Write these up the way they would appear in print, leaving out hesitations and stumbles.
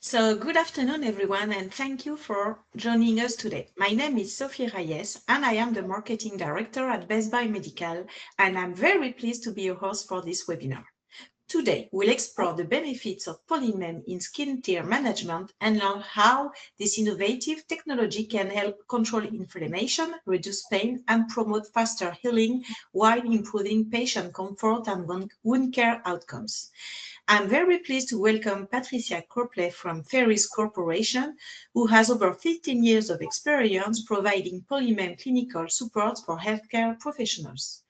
So good afternoon, everyone, and thank you for joining us today. My name is Sophie Reyes, and I am the Marketing Director at Best Buy Medical, and I'm very pleased to be your host for this webinar. Today, we'll explore the benefits of PolyMem in skin tear management and learn how this innovative technology can help control inflammation, reduce pain, and promote faster healing while improving patient comfort and wound care outcomes. I'm very pleased to welcome Patricia Cropley from Ferris Corporation, who has over 15 years of experience providing PolyMem clinical support for healthcare professionals.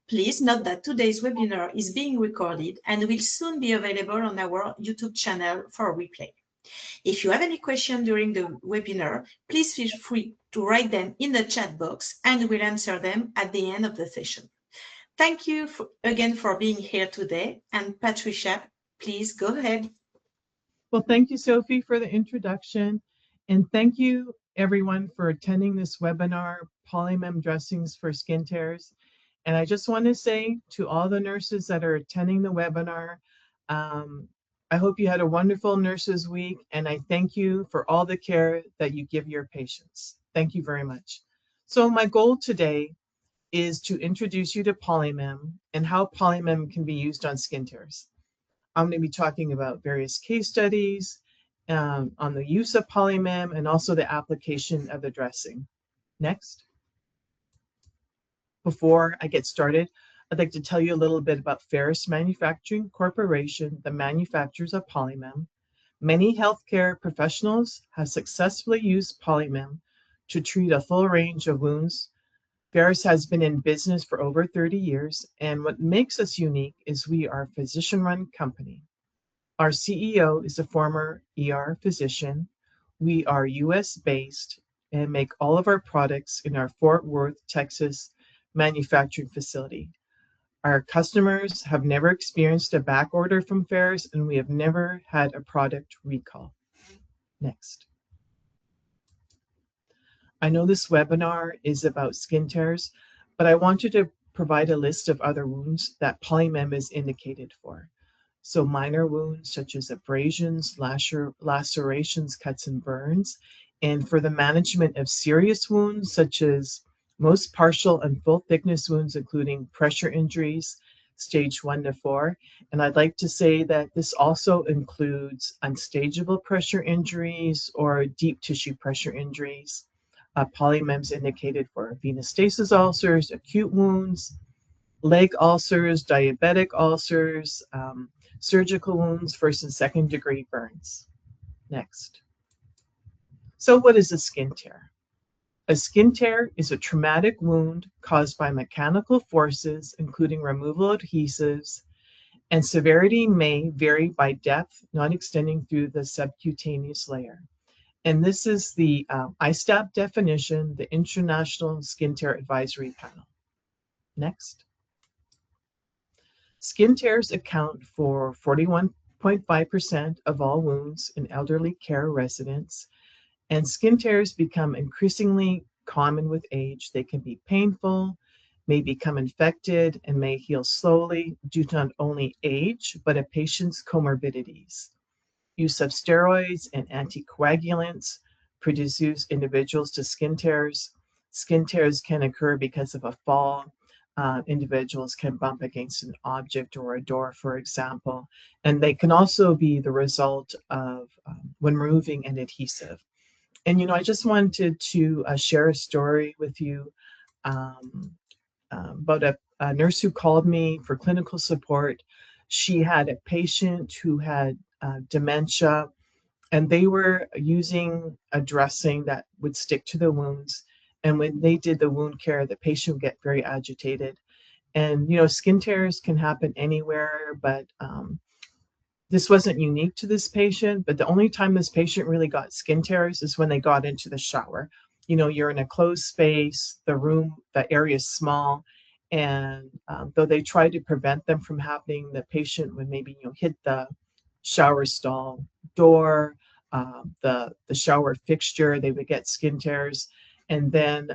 Please note that today's webinar is being recorded and will soon be available on our YouTube channel for replay. If you have any questions during the webinar, please feel free to write them in the chat box and we'll answer them at the end of the session. Thank you again for being here today. And Patricia, please go ahead. Well, thank you, Sophie, for the introduction. And thank you, everyone, for attending this webinar, PolyMem Dressings for Skin Tears. And I just want to say to all the nurses that are attending the webinar, I hope you had a wonderful Nurses Week, and I thank you for all the care that you give your patients. Thank you very much. So my goal today is to introduce you to PolyMem and how PolyMem can be used on skin tears. I'm going to be talking about various case studies on the use of PolyMem and also the application of the dressing. Next. Before I get started, I'd like to tell you a little bit about Ferris Manufacturing Corporation, the manufacturers of PolyMem. Many healthcare professionals have successfully used PolyMem to treat a full range of wounds. Ferris has been in business for over 30 years, and what makes us unique is we are a physician-run company. Our CEO is a former ER physician. We are US-based and make all of our products in our Fort Worth, Texas manufacturing facility. Our customers have never experienced a back order from Ferris, and we have never had a product recall. Next. I know this webinar is about skin tears, but I wanted to provide a list of other wounds that PolyMem is indicated for. So minor wounds such as abrasions, lacerations, cuts, and burns. And for the management of serious wounds such as most partial and full thickness wounds, including pressure injuries, stage 1 to 4. And I'd like to say that this also includes unstageable pressure injuries or deep tissue pressure injuries. PolyMem is indicated for venous stasis ulcers, acute wounds, leg ulcers, diabetic ulcers, surgical wounds, first and second degree burns. Next. So what is a skin tear? A skin tear is a traumatic wound caused by mechanical forces, including removal of adhesives, and severity may vary by depth, not extending through the subcutaneous layer. And this is the ISTAP definition, the International Skin Tear Advisory Panel. Next. Skin tears account for 41.5% of all wounds in elderly care residents, and skin tears become increasingly common with age. They can be painful, may become infected, and may heal slowly due to not only age, but a patient's comorbidities. Use of steroids and anticoagulants produces individuals to skin tears. Skin tears can occur because of a fall. Individuals can bump against an object or a door, for example, and they can also be the result of when removing an adhesive. And I just wanted to share a story with you about a nurse who called me for clinical support. She had a patient who had dementia, and they were using a dressing that would stick to the wounds. And when they did the wound care, the patient would get very agitated. And, skin tears can happen anywhere, but this wasn't unique to this patient. But the only time this patient really got skin tears is when they got into the shower. You're in a closed space, the area is small. And though they tried to prevent them from happening, the patient would maybe, hit the shower stall door, the shower fixture, they would get skin tears. And then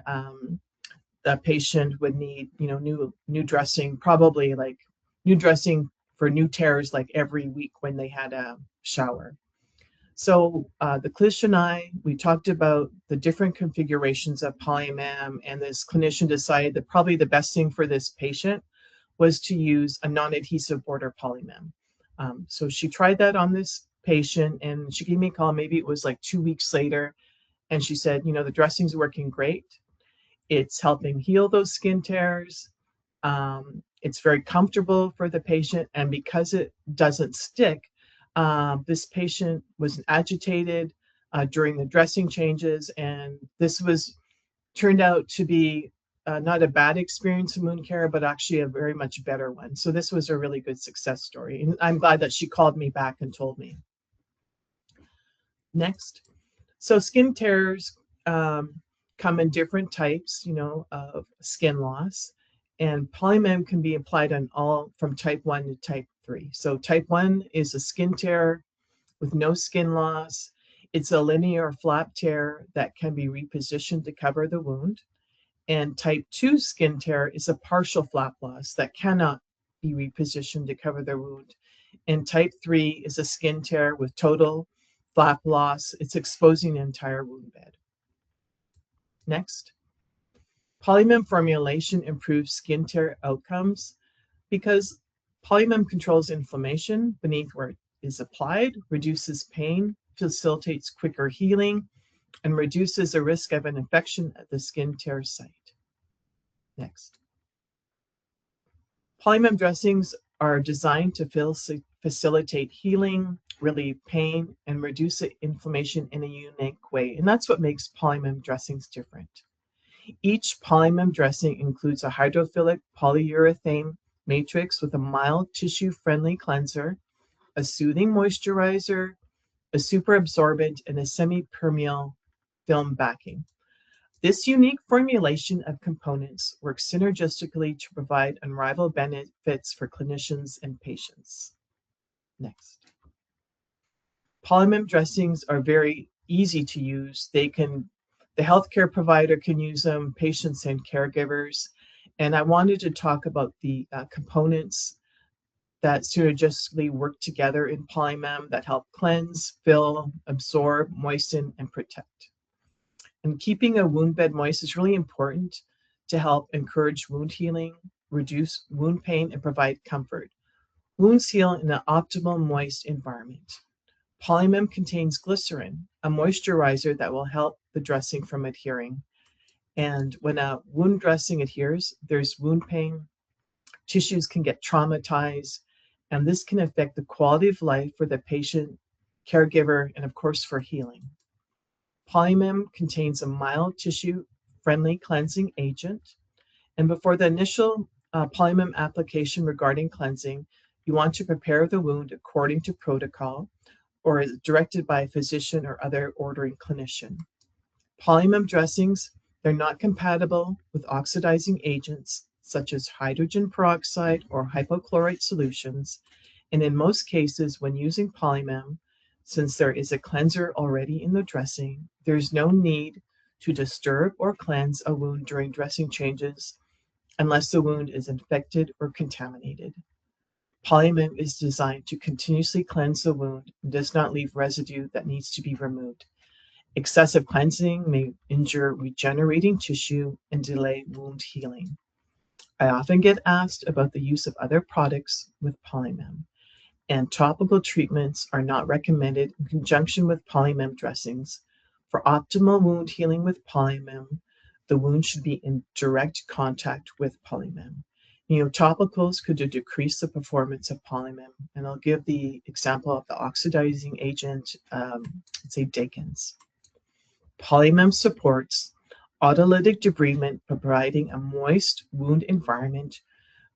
the patient would need, new dressing, probably like new dressing for new tears like every week when they had a shower. So the clinician and I, we talked about the different configurations of PolyMem, and this clinician decided that probably the best thing for this patient was to use a non-adhesive border PolyMem. So she tried that on this patient, and she gave me a call, maybe it was like 2 weeks later, and she said, the dressing's working great. It's helping heal those skin tears. It's very comfortable for the patient, and because it doesn't stick, this patient was agitated during the dressing changes, and this turned out to be not a bad experience in wound care, but actually a very much better one. So this was a really good success story, and I'm glad that she called me back and told me. Next. So skin tears come in different types, of skin loss, and PolyMem can be applied on all from type 1 to type 3. So type 1 is a skin tear with no skin loss. It's a linear flap tear that can be repositioned to cover the wound. And type 2 skin tear is a partial flap loss that cannot be repositioned to cover the wound. And type 3 is a skin tear with total flap loss. It's exposing the entire wound bed. Next. PolyMem formulation improves skin tear outcomes because PolyMem controls inflammation beneath where it is applied, reduces pain, facilitates quicker healing, and reduces the risk of an infection at the skin tear site. Next. PolyMem dressings are designed to facilitate healing, relieve pain, and reduce inflammation in a unique way. And that's what makes PolyMem dressings different. Each PolyMem dressing includes a hydrophilic polyurethane matrix with a mild tissue-friendly cleanser, a soothing moisturizer, a super absorbent, and a semi-permeable film backing. This unique formulation of components works synergistically to provide unrivaled benefits for clinicians and patients. Next. PolyMem dressings are very easy to use. The healthcare provider can use them, patients and caregivers. And I wanted to talk about the components that synergistically work together in PolyMem that help cleanse, fill, absorb, moisten, and protect. And keeping a wound bed moist is really important to help encourage wound healing, reduce wound pain, and provide comfort. Wounds heal in an optimal moist environment. PolyMem contains glycerin, a moisturizer that will help the dressing from adhering. And when a wound dressing adheres, there's wound pain, tissues can get traumatized, and this can affect the quality of life for the patient, caregiver, and of course for healing. PolyMem contains a mild tissue-friendly cleansing agent, and before the initial PolyMem application regarding cleansing, you want to prepare the wound according to protocol or as directed by a physician or other ordering clinician. PolyMem dressings, they're not compatible with oxidizing agents such as hydrogen peroxide or hypochlorite solutions, and in most cases when using PolyMem, since there is a cleanser already in the dressing, there's no need to disturb or cleanse a wound during dressing changes unless the wound is infected or contaminated. PolyMem is designed to continuously cleanse the wound and does not leave residue that needs to be removed. Excessive cleansing may injure regenerating tissue and delay wound healing. I often get asked about the use of other products with PolyMem, and topical treatments are not recommended in conjunction with PolyMem dressings. For optimal wound healing with PolyMem, the wound should be in direct contact with PolyMem. Topicals could decrease the performance of PolyMem, and I'll give the example of the oxidizing agent, say Dakins. PolyMem supports autolytic debridement, providing a moist wound environment,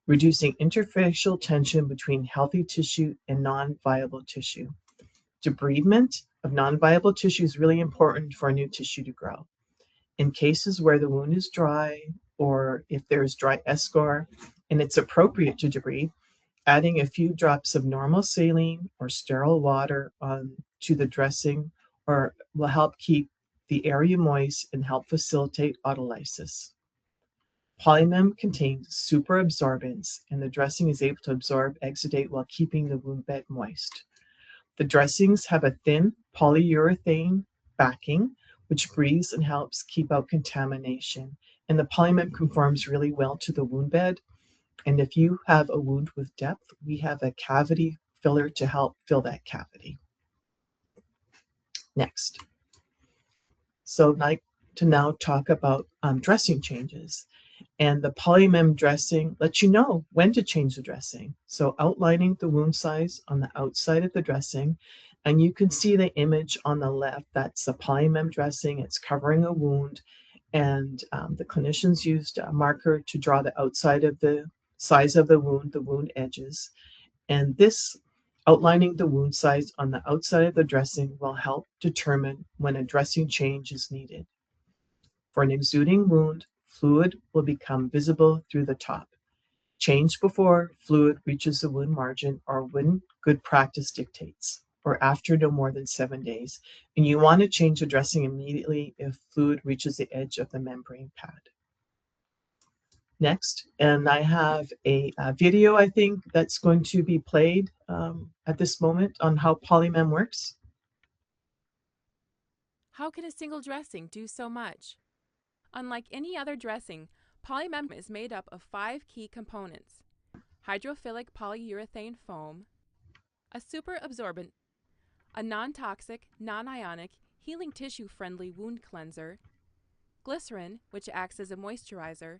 reducing interfacial tension between healthy tissue and non-viable tissue. Debridement of non-viable tissue is really important for new tissue to grow. In cases where the wound is dry, or if there's dry eschar and it's appropriate to debride, adding a few drops of normal saline or sterile water to the dressing will help keep the area moist and help facilitate autolysis. PolyMem contains super absorbents, and the dressing is able to absorb exudate while keeping the wound bed moist. The dressings have a thin polyurethane backing, which breathes and helps keep out contamination. And the PolyMem conforms really well to the wound bed. And if you have a wound with depth, we have a cavity filler to help fill that cavity. Next. So I'd like to now talk about dressing changes. And the PolyMem dressing lets you know when to change the dressing. So outlining the wound size on the outside of the dressing, and you can see the image on the left. That's the PolyMem dressing. It's covering a wound, and the clinicians used a marker to draw the outside of the size of the wound edges. And this outlining the wound size on the outside of the dressing will help determine when a dressing change is needed. For an exuding wound, fluid will become visible through the top. Change before fluid reaches the wound margin or when good practice dictates, or after no more than 7 days. And you want to change the dressing immediately if fluid reaches the edge of the membrane pad. Next, and I have a video, I think, that's going to be played at this moment on how PolyMem works. How can a single dressing do so much? Unlike any other dressing, PolyMem is made up of 5 key components: hydrophilic polyurethane foam, a super absorbent, a non-toxic, non-ionic, healing tissue-friendly wound cleanser, glycerin, which acts as a moisturizer,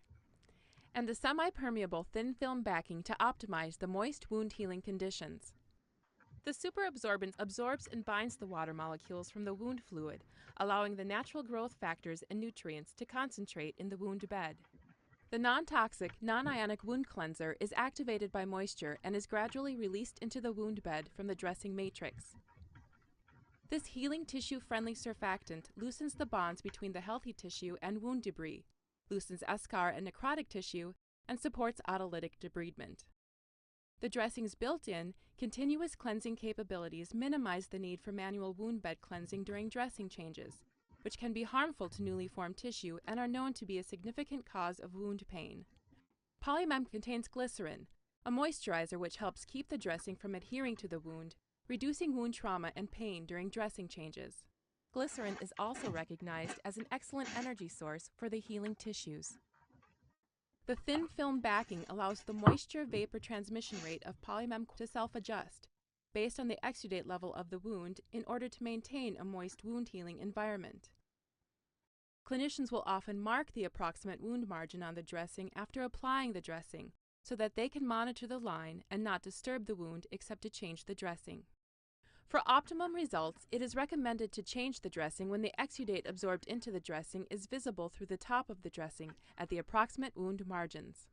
and the semi-permeable thin film backing to optimize the moist wound healing conditions. The superabsorbent absorbs and binds the water molecules from the wound fluid, allowing the natural growth factors and nutrients to concentrate in the wound bed. The non-toxic, non-ionic wound cleanser is activated by moisture and is gradually released into the wound bed from the dressing matrix. This healing tissue-friendly surfactant loosens the bonds between the healthy tissue and wound debris, loosens eschar and necrotic tissue, and supports autolytic debridement. The dressing's built-in, continuous cleansing capabilities minimize the need for manual wound bed cleansing during dressing changes, which can be harmful to newly formed tissue and are known to be a significant cause of wound pain. PolyMem contains glycerin, a moisturizer which helps keep the dressing from adhering to the wound, reducing wound trauma and pain during dressing changes. Glycerin is also recognized as an excellent energy source for the healing tissues. The thin film backing allows the moisture vapor transmission rate of PolyMem to self-adjust based on the exudate level of the wound in order to maintain a moist wound healing environment. Clinicians will often mark the approximate wound margin on the dressing after applying the dressing so that they can monitor the line and not disturb the wound except to change the dressing. For optimum results, it is recommended to change the dressing when the exudate absorbed into the dressing is visible through the top of the dressing at the approximate wound margins.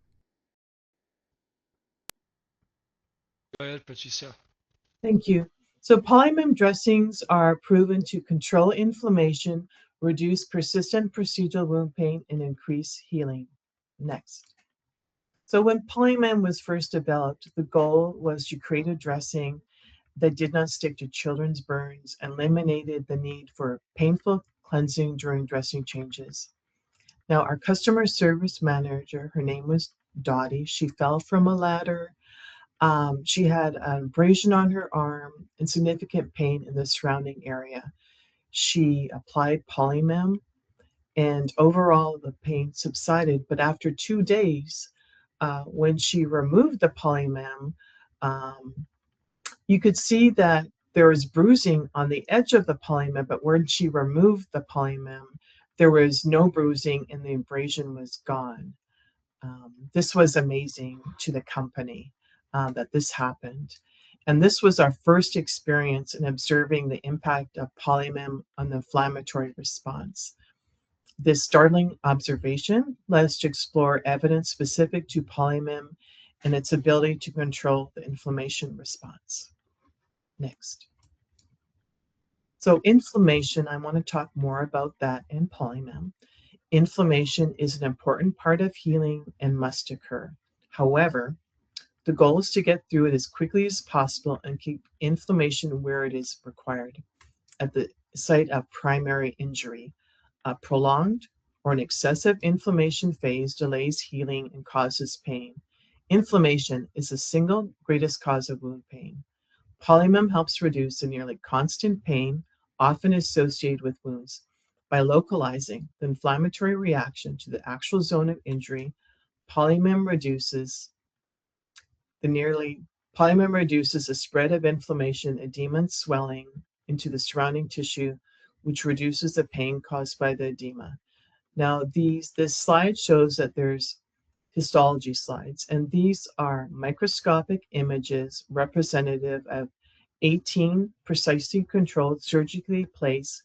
Go ahead, Patricia. Thank you. So PolyMem dressings are proven to control inflammation, reduce persistent procedural wound pain, and increase healing. Next. So when PolyMem was first developed, the goal was to create a dressing that did not stick to children's burns and eliminated the need for painful cleansing during dressing changes. Now, our customer service manager, her name was Dottie. She fell from a ladder. She had an abrasion on her arm and significant pain in the surrounding area. She applied PolyMem, and overall the pain subsided. But after 2 days, when she removed the PolyMem, you could see that there was bruising on the edge of the PolyMem, but when she removed the PolyMem, there was no bruising and the abrasion was gone. This was amazing to the company that this happened. And this was our first experience in observing the impact of PolyMem on the inflammatory response. This startling observation led us to explore evidence specific to PolyMem and its ability to control the inflammation response. Next. So inflammation, I want to talk more about that in PolyMem. Inflammation is an important part of healing and must occur. However, the goal is to get through it as quickly as possible and keep inflammation where it is required, at the site of primary injury. A prolonged or an excessive inflammation phase delays healing and causes pain. Inflammation is the single greatest cause of wound pain. PolyMem helps reduce the nearly constant pain often associated with wounds by localizing the inflammatory reaction to the actual zone of injury. PolyMem reduces the spread of inflammation, edema, and swelling into the surrounding tissue, which reduces the pain caused by the edema. Now, this slide shows that there's histology slides, and these are microscopic images representative of 18 precisely controlled, surgically placed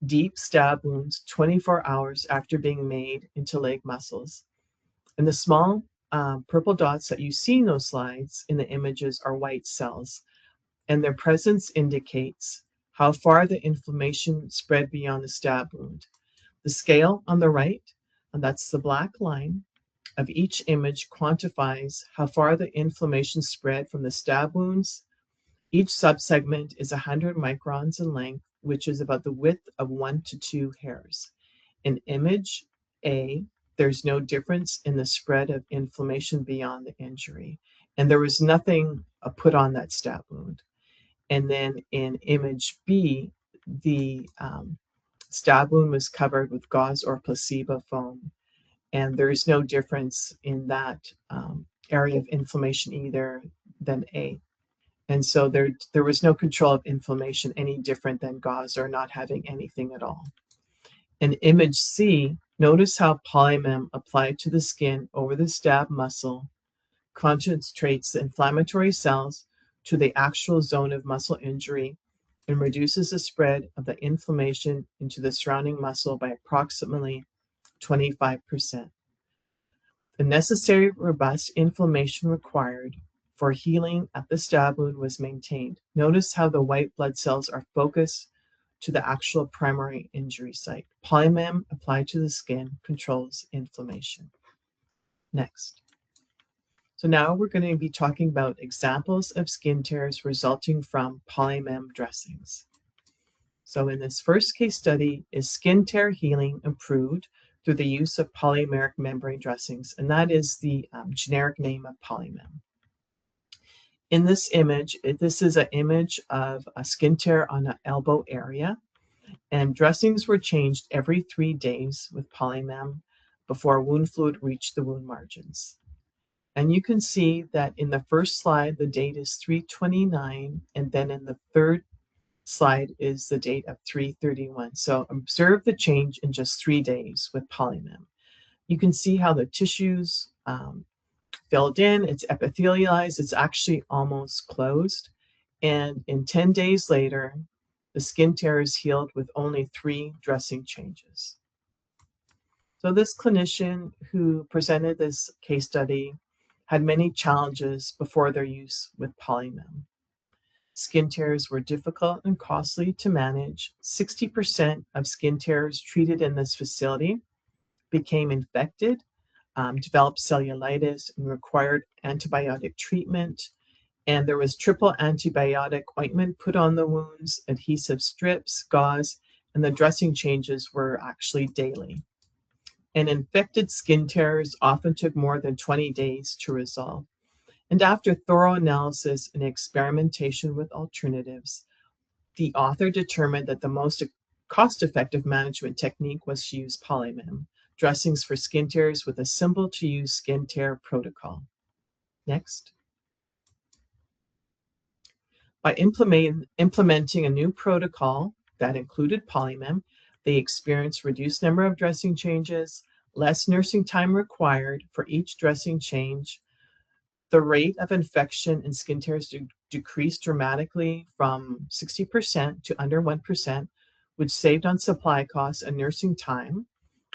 deep stab wounds 24 hours after being made into leg muscles. And the small purple dots that you see in those slides in the images are white cells, and their presence indicates how far the inflammation spread beyond the stab wound. The scale on the right, and that's the black line, of each image quantifies how far the inflammation spread from the stab wounds. Each subsegment is 100 microns in length, which is about the width of 1 to 2 hairs. In image A, there's no difference in the spread of inflammation beyond the injury, and there was nothing put on that stab wound. And then in image B, the stab wound was covered with gauze or placebo foam, and there is no difference in that area of inflammation either than A. And so there was no control of inflammation any different than gauze or not having anything at all. In image C, notice how PolyMem applied to the skin over the stab muscle concentrates the inflammatory cells to the actual zone of muscle injury and reduces the spread of the inflammation into the surrounding muscle by approximately 25%. The necessary robust inflammation required for healing at the stab wound was maintained. Notice how the white blood cells are focused to the actual primary injury site. PolyMem applied to the skin controls inflammation. Next. So now we're going to be talking about examples of skin tears resulting from PolyMem dressings. So in this first case study, is skin tear healing improved through the use of polymeric membrane dressings, and that is the generic name of PolyMem. In this image, this is an image of a skin tear on the elbow area, and dressings were changed every 3 days with PolyMem before wound fluid reached the wound margins. And you can see that in the first slide, the date is 3/29, and then in the third slide is the date of 3/31. So observe the change in just 3 days with PolyMem. You can see how the tissues filled in, it's epithelialized, it's actually almost closed. And in 10 days later, the skin tear is healed with only 3 dressing changes. So this clinician who presented this case study had many challenges before their use with PolyMem. Skin tears were difficult and costly to manage. 60% of skin tears treated in this facility became infected, developed cellulitis, and required antibiotic treatment. And there was triple antibiotic ointment put on the wounds, adhesive strips, gauze, and the dressing changes were actually daily. And infected skin tears often took more than 20 days to resolve. And after thorough analysis and experimentation with alternatives, the author determined that the most cost-effective management technique was to use PolyMem dressings for skin tears with a simple-to-use skin tear protocol. Next. By implementing a new protocol that included PolyMem, they experienced reduced number of dressing changes, less nursing time required for each dressing change. The rate of infection in skin tears decreased dramatically from 60% to under 1%, which saved on supply costs and nursing time,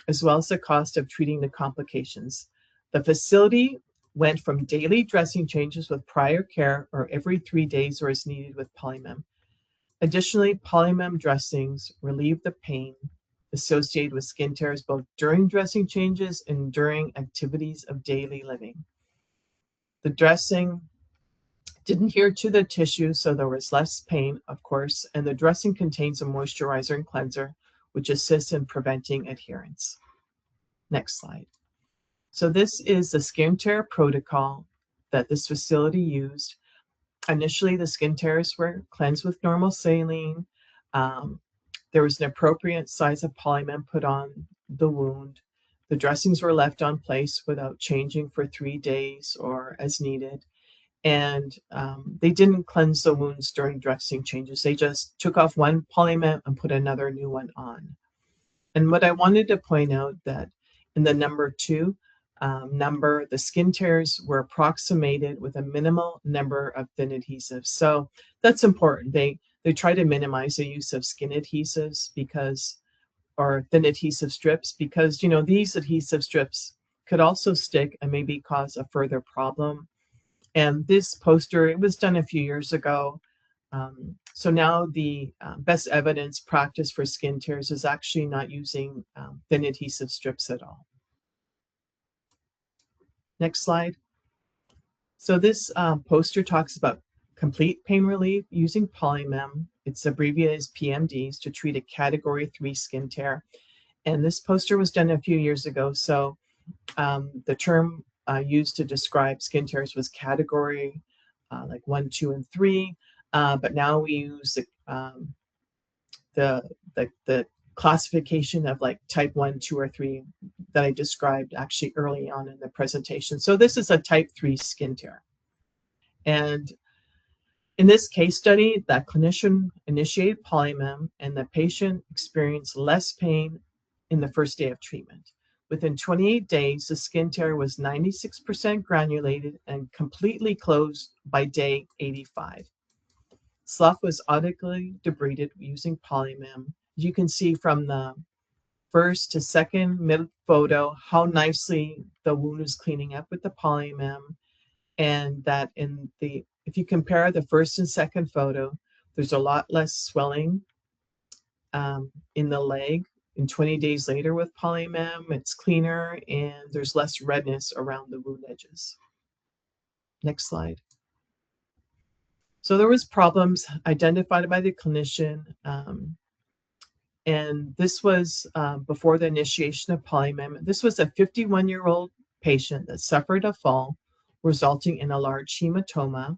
as well as the cost of treating the complications. The facility went from daily dressing changes with prior care or every 3 days or as needed with PolyMem. Additionally, PolyMem dressings relieve the pain associated with skin tears both during dressing changes and during activities of daily living. The dressing didn't adhere to the tissue, so there was less pain, of course, and the dressing contains a moisturizer and cleanser, which assists in preventing adherence. Next slide. So this is the skin tear protocol that this facility used. Initially, the skin tears were cleansed with normal saline. There was an appropriate size of PolyMem put on the wound. The dressings were left on place without changing for 3 days or as needed. And they didn't cleanse the wounds during dressing changes. They just took off one PolyMem and put another new one on. And what I wanted to point out that in the number 2 number, the skin tears were approximated with a minimal number of thin adhesives. So that's important. They try to minimize the use of skin adhesives or thin adhesive strips because, these adhesive strips could also stick and maybe cause a further problem. And this poster, it was done a few years ago. So now the best evidence practice for skin tears is actually not using thin adhesive strips at all. Next slide. So this poster talks about complete pain relief using PolyMem. It's abbreviated as PMDs to treat a category 3 skin tear. And this poster was done a few years ago. So the term used to describe skin tears was category like 1, 2, and 3. But now we use the classification of like type 1, 2, or 3 that I described actually early on in the presentation. So this is a type 3 skin tear. And in this case study, that clinician initiated PolyMem and the patient experienced less pain in the first day of treatment. Within 28 days, the skin tear was 96% granulated and completely closed by day 85. Slough was adequately debrided using PolyMem. You can see from the first to second mid photo how nicely the wound is cleaning up with the PolyMem, and that if you compare the first and second photo, there's a lot less swelling in the leg. And 20 days later with PolyMem, it's cleaner and there's less redness around the wound edges. Next slide. So there was problems identified by the clinician, and this was before the initiation of PolyMem. This was a 51-year-old patient that suffered a fall, resulting in a large hematoma.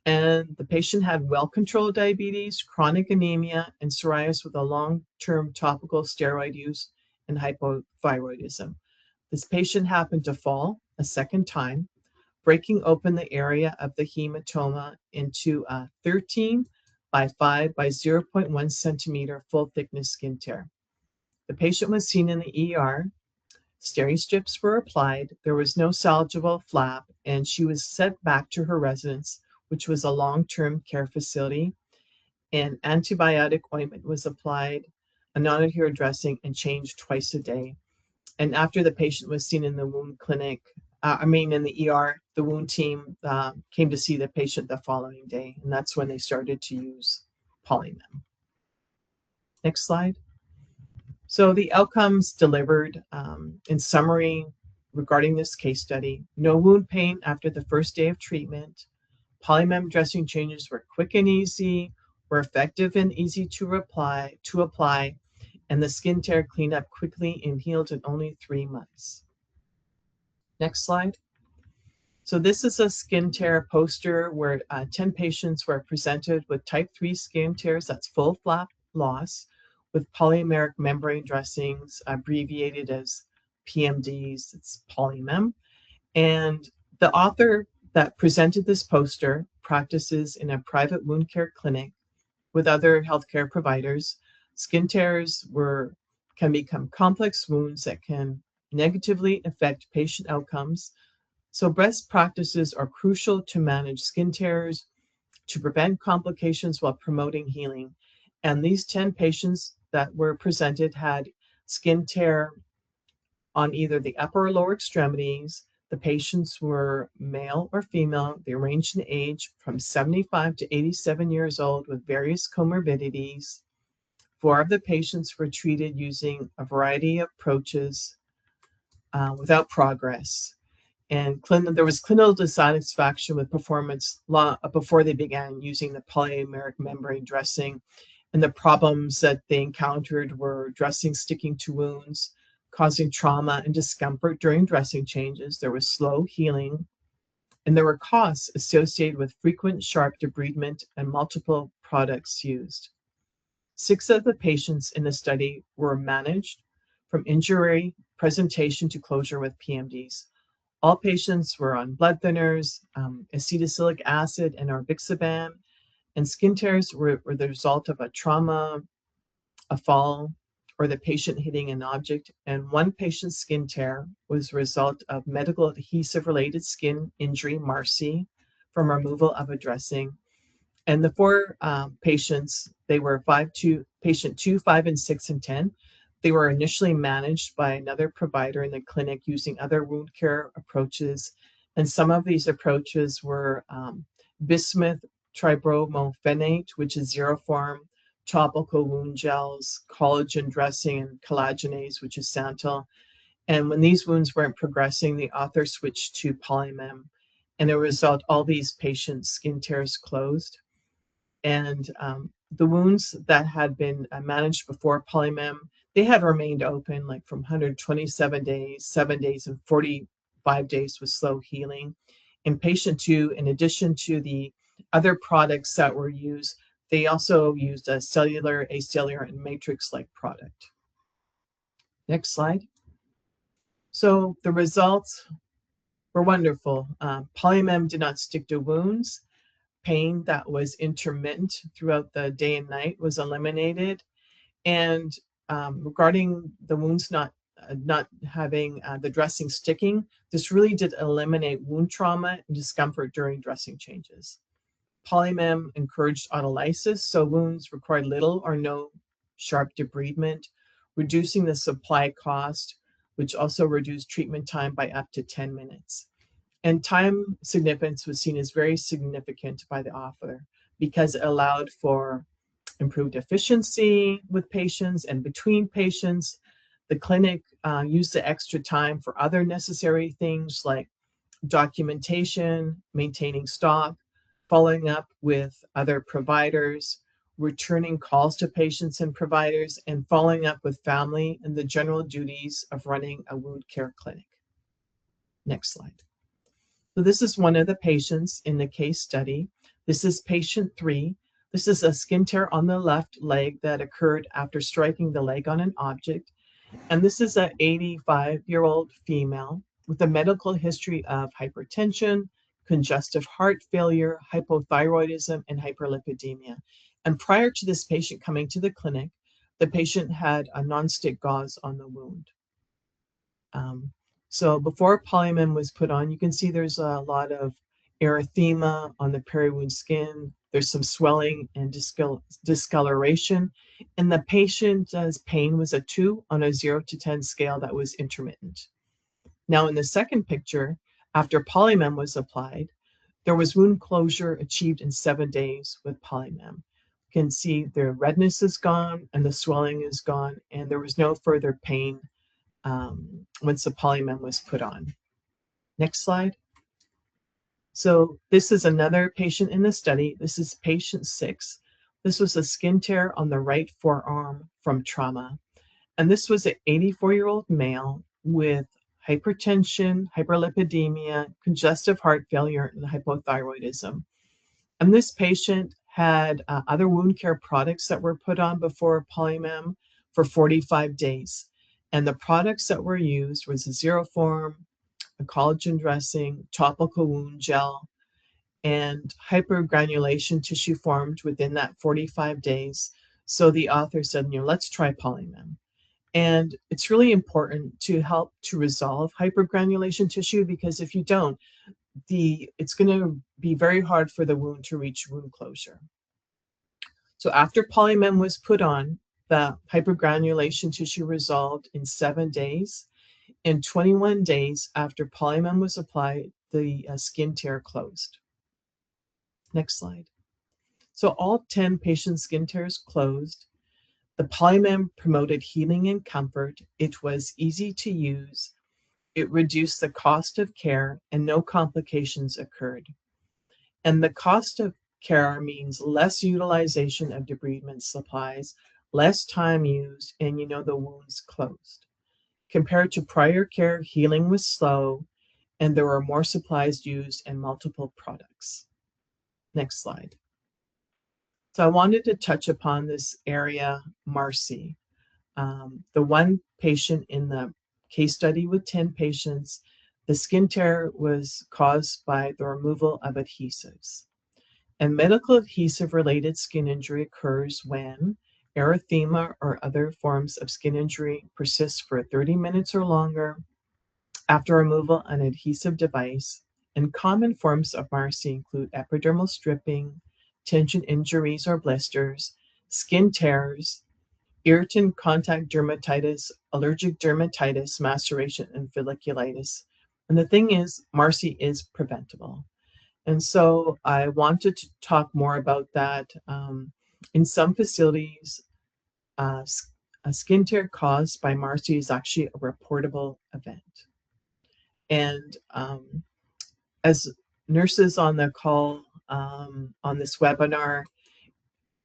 And the patient had well-controlled diabetes, chronic anemia, and psoriasis with a long-term topical steroid use and hypothyroidism. This patient happened to fall a second time, breaking open the area of the hematoma into a 13 by 5 by 0.1 centimeter full thickness skin tear. The patient was seen in the ER. Steri strips were applied. There was no salvageable flap, and she was sent back to her residence, which was a long-term care facility. And antibiotic ointment was applied, a non-adherent dressing, and changed twice a day. And after the patient was seen in the wound clinic, in the ER, the wound team came to see the patient the following day, and that's when they started to use PolyMem. Next slide. So the outcomes delivered in summary regarding this case study: no wound pain after the first day of treatment. PolyMem dressing changes were quick and easy, were effective and easy to apply, and the skin tear cleaned up quickly and healed in only 3 months. Next slide. So this is a skin tear poster where 10 patients were presented with type 3 skin tears, that's full flap loss, with polymeric membrane dressings, abbreviated as PMDs, it's PolyMem. And the author that presented this poster practices in a private wound care clinic with other healthcare providers. Skin tears can become complex wounds that can negatively affect patient outcomes. So best practices are crucial to manage skin tears, to prevent complications while promoting healing. And these 10 patients that were presented had skin tear on either the upper or lower extremities. The patients were male or female. They ranged in age from 75 to 87 years old with various comorbidities. 4 of the patients were treated using a variety of approaches without progress. And there was clinical dissatisfaction with performance before they began using the polymeric membrane dressing. And the problems that they encountered were dressing sticking to wounds, causing trauma and discomfort during dressing changes. There was slow healing, and there were costs associated with frequent sharp debridement and multiple products used. 6 of the patients in the study were managed from injury presentation to closure with PMDs. All patients were on blood thinners, acetylsalicylic acid, and Orbixaban, and skin tears were the result of a trauma, a fall, or the patient hitting an object. And one patient's skin tear was a result of medical adhesive-related skin injury, MARSI, from removal of a dressing. And the 4 patients, they were patient 2, 5, and 6, and 10. They were initially managed by another provider in the clinic using other wound care approaches. And some of these approaches were bismuth tribromophenate, which is Xeroform, topical wound gels, collagen dressing, and collagenase, which is Santal. And when these wounds weren't progressing, the author switched to PolyMem. And as a result, all these patients' skin tears closed. And the wounds that had been managed before PolyMem, they had remained open like from 127 days, 7 days, and 45 days with slow healing. In patient 2, in addition to the other products that were used, they also used a cellular, acellular, and matrix-like product. Next slide. So the results were wonderful. PolyMem did not stick to wounds. Pain that was intermittent throughout the day and night was eliminated. And regarding the wounds not having the dressing sticking, this really did eliminate wound trauma and discomfort during dressing changes. PolyMem encouraged autolysis, so wounds required little or no sharp debridement, reducing the supply cost, which also reduced treatment time by up to 10 minutes. And time significance was seen as very significant by the author because it allowed for improved efficiency with patients and between patients. The clinic used the extra time for other necessary things like documentation, maintaining stock, following up with other providers, returning calls to patients and providers, and following up with family and the general duties of running a wound care clinic. Next slide. So this is one of the patients in the case study. This is patient 3. This is a skin tear on the left leg that occurred after striking the leg on an object. And this is an 85-year-old female with a medical history of hypertension, congestive heart failure, hypothyroidism, and hyperlipidemia. And prior to this patient coming to the clinic, the patient had a nonstick gauze on the wound. So before PolyMem was put on, you can see there's a lot of erythema on the peri-wound skin. There's some swelling and discoloration. And the patient's pain was a 2 on a 0 to 10 scale that was intermittent. Now in the second picture, after PolyMem was applied, there was wound closure achieved in 7 days with PolyMem. You can see the redness is gone and the swelling is gone, and there was no further pain once the PolyMem was put on. Next slide. So this is another patient in the study. This is patient 6. This was a skin tear on the right forearm from trauma. And this was an 84-year-old male with hypertension, hyperlipidemia, congestive heart failure, and hypothyroidism. And this patient had other wound care products that were put on before PolyMem for 45 days. And the products that were used was a Xeroform, a collagen dressing, topical wound gel, and hypergranulation tissue formed within that 45 days. So the author said, let's try PolyMem. And it's really important to help to resolve hypergranulation tissue, because if you don't, it's going to be very hard for the wound to reach wound closure. So after PolyMem was put on, the hypergranulation tissue resolved in 7 days. In 21 days after PolyMem was applied, the skin tear closed. Next slide. So all 10 patient skin tears closed. The PolyMem promoted healing and comfort. It was easy to use. It reduced the cost of care, and no complications occurred. And the cost of care means less utilization of debridement supplies, less time used, and the wounds closed. Compared to prior care, healing was slow, and there were more supplies used and multiple products. Next slide. So I wanted to touch upon this area, Marcy. The one patient in the case study with 10 patients, the skin tear was caused by the removal of adhesives. And medical adhesive-related skin injury occurs when erythema or other forms of skin injury persist for 30 minutes or longer after removal of an adhesive device. And common forms of MARSI include epidermal stripping, tension injuries or blisters, skin tears, irritant contact dermatitis, allergic dermatitis, maceration, and folliculitis. And the thing is, MARSI is preventable. And so I wanted to talk more about that. In some facilities, a skin tear caused by MARSI is actually a reportable event. And as nurses on the call on this webinar,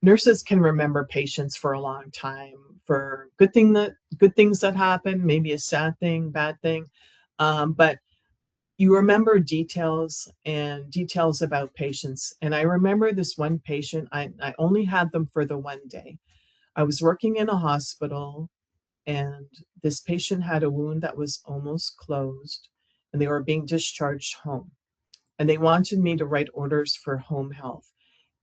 nurses can remember patients for a long time, for good things that happen, maybe a sad thing, bad thing, but you remember details about patients. And I remember this one patient, I only had them for the one day. I was working in a hospital, and this patient had a wound that was almost closed, and they were being discharged home. And they wanted me to write orders for home health.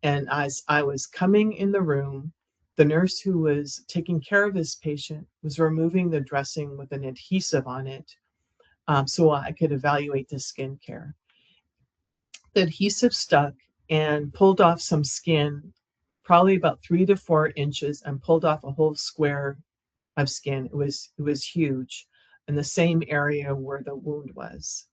And as I was coming in the room, the nurse who was taking care of this patient was removing the dressing with an adhesive on it, so I could evaluate the skin care. The adhesive stuck and pulled off some skin, probably about 3 to 4 inches, and pulled off a whole square of skin. It was huge in the same area where the wound was.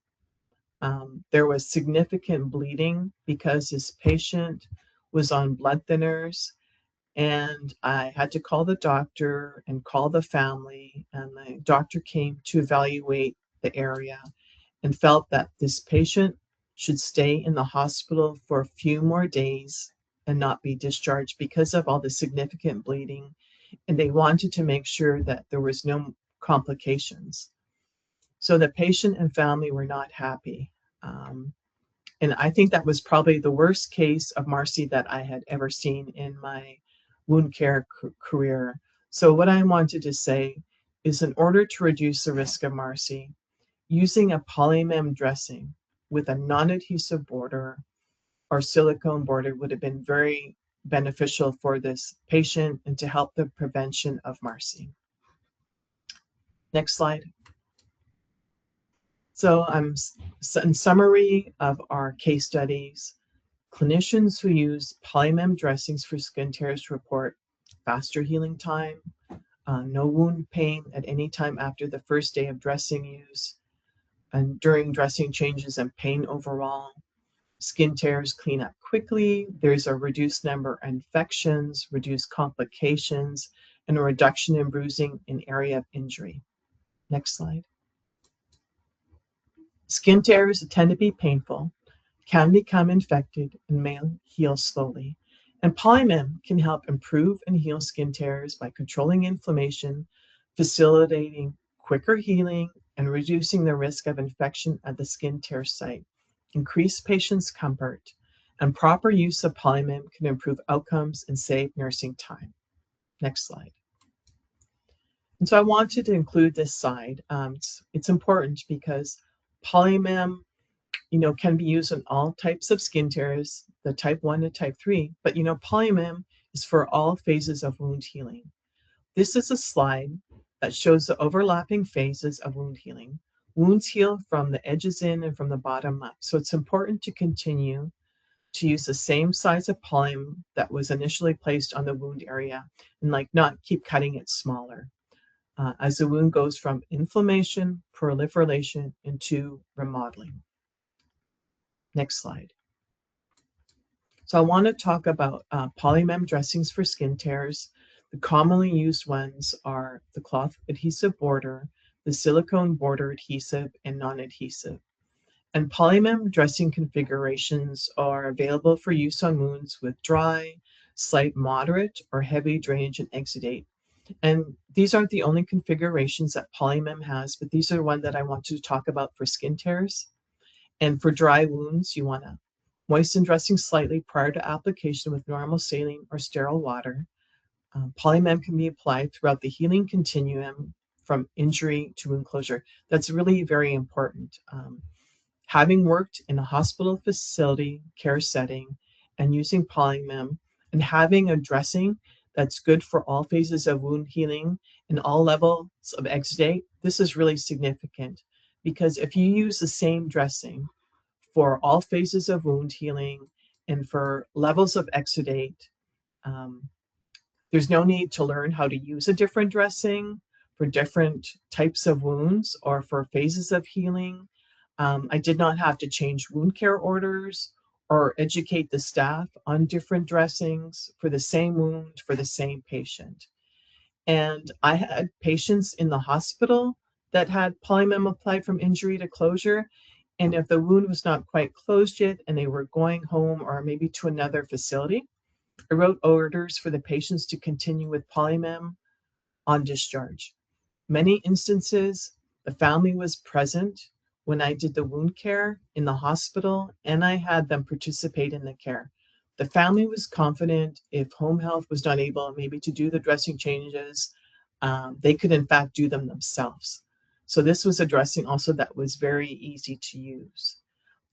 There was significant bleeding because this patient was on blood thinners, and I had to call the doctor and call the family, and the doctor came to evaluate the area and felt that this patient should stay in the hospital for a few more days and not be discharged because of all the significant bleeding. And they wanted to make sure that there was no complications. So the patient and family were not happy. And I think that was probably the worst case of MARSI that I had ever seen in my wound care career. So what I wanted to say is, in order to reduce the risk of MARSI, using a PolyMem dressing with a non-adhesive border or silicone border would have been very beneficial for this patient and to help the prevention of MARSI. Next slide. So in summary of our case studies, clinicians who use PolyMem dressings for skin tears report faster healing time, no wound pain at any time after the first day of dressing use, and during dressing changes and pain overall. Skin tears clean up quickly. There's a reduced number of infections, reduced complications, and a reduction in bruising in area of injury. Next slide. Skin tears tend to be painful, can become infected, and may heal slowly. And PolyMem can help improve and heal skin tears by controlling inflammation, facilitating quicker healing, and reducing the risk of infection at the skin tear site. Increase patients' comfort, and proper use of PolyMem can improve outcomes and save nursing time. Next slide. And so I wanted to include this slide. It's important because PolyMem, can be used in all types of skin tears, the type 1 to type 3, but PolyMem is for all phases of wound healing. This is a slide that shows the overlapping phases of wound healing. Wounds heal from the edges in and from the bottom up. So it's important to continue to use the same size of PolyMem that was initially placed on the wound area and not keep cutting it smaller as the wound goes from inflammation, proliferation, into remodeling. Next slide. So I want to talk about PolyMem dressings for skin tears. The commonly used ones are the cloth adhesive border, the silicone border adhesive, and non-adhesive. And PolyMem dressing configurations are available for use on wounds with dry, slight, moderate, or heavy drainage and exudate. And these aren't the only configurations that PolyMem has, but these are one that I want to talk about for skin tears. And for dry wounds, you want to moisten dressing slightly prior to application with normal saline or sterile water. PolyMem can be applied throughout the healing continuum from injury to wound closure. That's really very important. Having worked in a hospital facility care setting and using PolyMem and having a dressing that's good for all phases of wound healing and all levels of exudate, this is really significant, because if you use the same dressing for all phases of wound healing and for levels of exudate, there's no need to learn how to use a different dressing for different types of wounds or for phases of healing. I did not have to change wound care orders or educate the staff on different dressings for the same wound for the same patient. And I had patients in the hospital that had PolyMem applied from injury to closure. And if the wound was not quite closed yet and they were going home or maybe to another facility, I wrote orders for the patients to continue with PolyMem on discharge. Many instances, the family was present when I did the wound care in the hospital, and I had them participate in the care. The family was confident if home health was not able maybe to do the dressing changes, they could in fact do them themselves. So this was a dressing also that was very easy to use.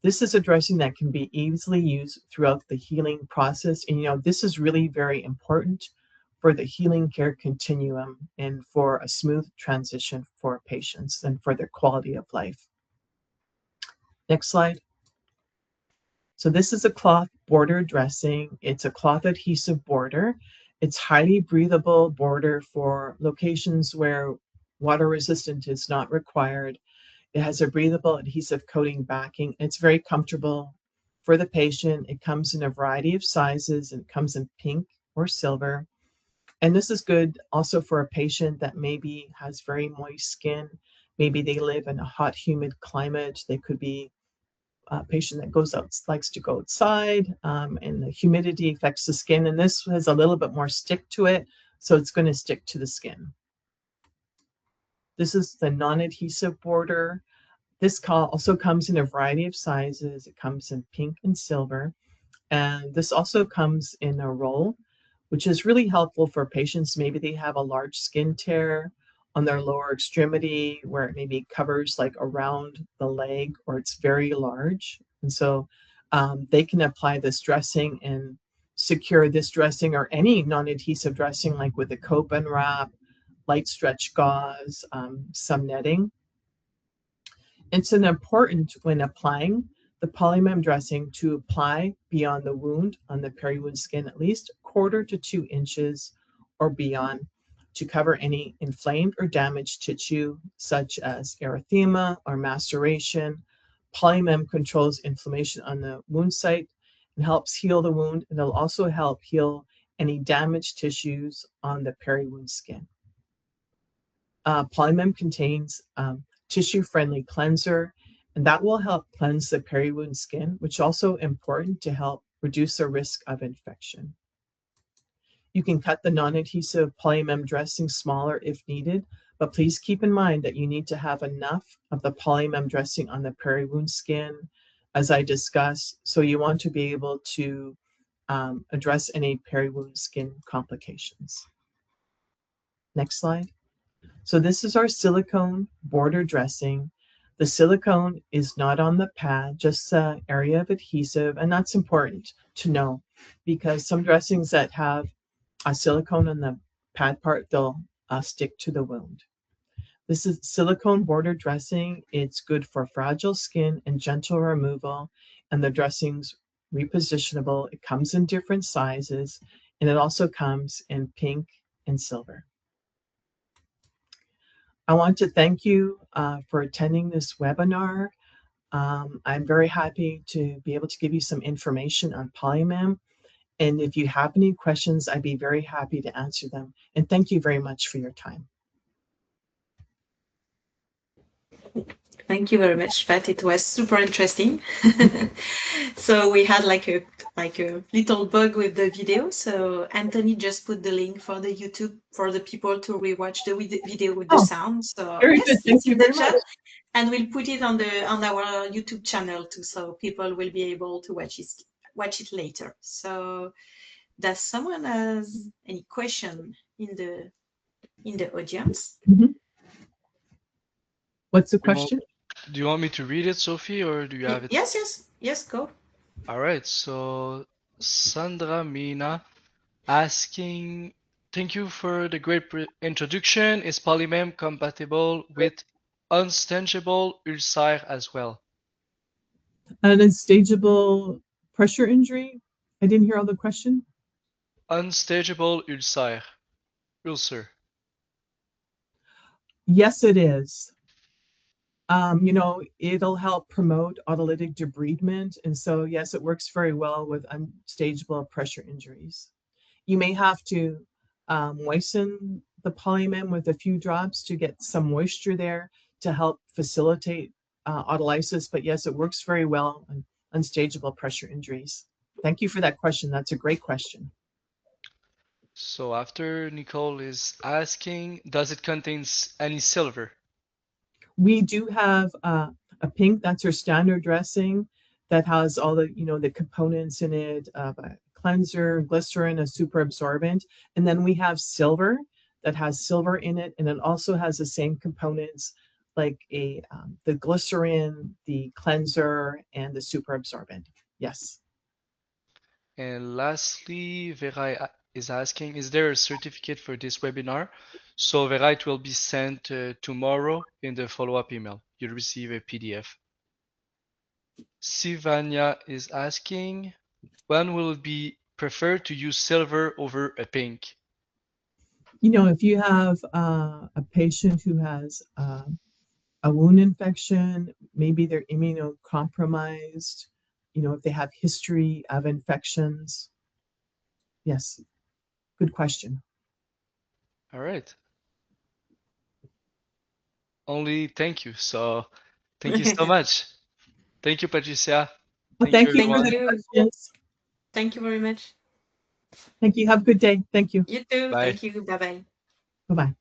This is a dressing that can be easily used throughout the healing process. And this is really very important for the healing care continuum and for a smooth transition for patients and for their quality of life. Next slide. So this is a cloth border dressing. It's a cloth adhesive border. It's highly breathable border for locations where water resistant is not required. It has a breathable adhesive coating backing. It's very comfortable for the patient. It comes in a variety of sizes, and it comes in pink or silver. And this is good also for a patient that maybe has very moist skin. Maybe they live in a hot, humid climate. They could be a patient that likes to go outside, and the humidity affects the skin. And this has a little bit more stick to it, so it's going to stick to the skin. This is the non-adhesive border. This also comes in a variety of sizes. It comes in pink and silver. And this also comes in a roll, which is really helpful for patients. Maybe they have a large skin tear on their lower extremity where it maybe covers like around the leg, or it's very large. And so they can apply this dressing and secure this dressing or any non-adhesive dressing, like with a Copan wrap, light stretch gauze, some netting. It's important when applying the PolyMem dressing to apply beyond the wound on the peri-wound skin at least 1/4 to 2 inches or beyond to cover any inflamed or damaged tissue such as erythema or maceration. PolyMem controls inflammation on the wound site and helps heal the wound, and it'll also help heal any damaged tissues on the peri-wound skin. PolyMem contains tissue-friendly cleanser, and that will help cleanse the peri-wound skin, which is also important to help reduce the risk of infection. You can cut the non-adhesive PolyMem dressing smaller if needed, but please keep in mind that you need to have enough of the PolyMem dressing on the peri-wound skin, as I discussed, so you want to be able to address any peri-wound skin complications. Next slide. So this is our silicone border dressing. The silicone is not on the pad, just the area of adhesive, and that's important to know because some dressings that have a silicone on the pad part, they'll stick to the wound. This is silicone border dressing. It's good for fragile skin and gentle removal, and the dressing's repositionable. It comes in different sizes, and it also comes in pink and silver. I want to thank you for attending this webinar. I'm very happy to be able to give you some information on PolyMem. And if you have any questions, I'd be very happy to answer them. And thank you very much for your time. Thank you very much, Pat. It was super interesting. So we had like a little bug with the video. So Anthony just put the link for the YouTube for the people to rewatch the video with the Oh, sound. So very yes, good. it's Thank you in the very chat, much. and we'll put it on our YouTube channel too, so people will be able to watch it later. So does someone has any question in the audience? Mhm. What's the Do you want, question? do you want me to read it, Sophie, or do you have it? Yes, go. All right. So Sandra Mina asking, thank you for the great introduction. Is PolyMem compatible with unstageable ulcer as well? An unstageable pressure injury? I didn't hear all the question. Unstageable ulcer. Yes, it is. It'll help promote autolytic debridement. And so, yes, it works very well with unstageable pressure injuries. You may have to moisten the PolyMem with a few drops to get some moisture there to help facilitate autolysis. But yes, it works very well on unstageable pressure injuries. Thank you for that question. That's a great question. So after Nicole is asking, does it contain any silver? We do have a pink, that's our standard dressing that has all the components in it, a cleanser, glycerin, a super absorbent. And then we have silver that has silver in it. And it also has the same components like the glycerin, the cleanser, and the super absorbent. Yes. And lastly, Vera is asking, is there a certificate for this webinar? So Vera, it will be sent tomorrow in the follow-up email. You'll receive a PDF. Sivanya is asking, when will it be preferred to use silver over a pink? If you have a patient who has a wound infection, maybe they're immunocompromised, if they have history of infections. Yes, good question. All right. Only thank you. So thank you so much. Thank you, Patricia. Well, Thank you, thank you Thank for everyone. the you. questions. Thank you very much. Thank you. Have a good day. Thank you. You too. Bye. Thank you. Bye bye. Bye-bye.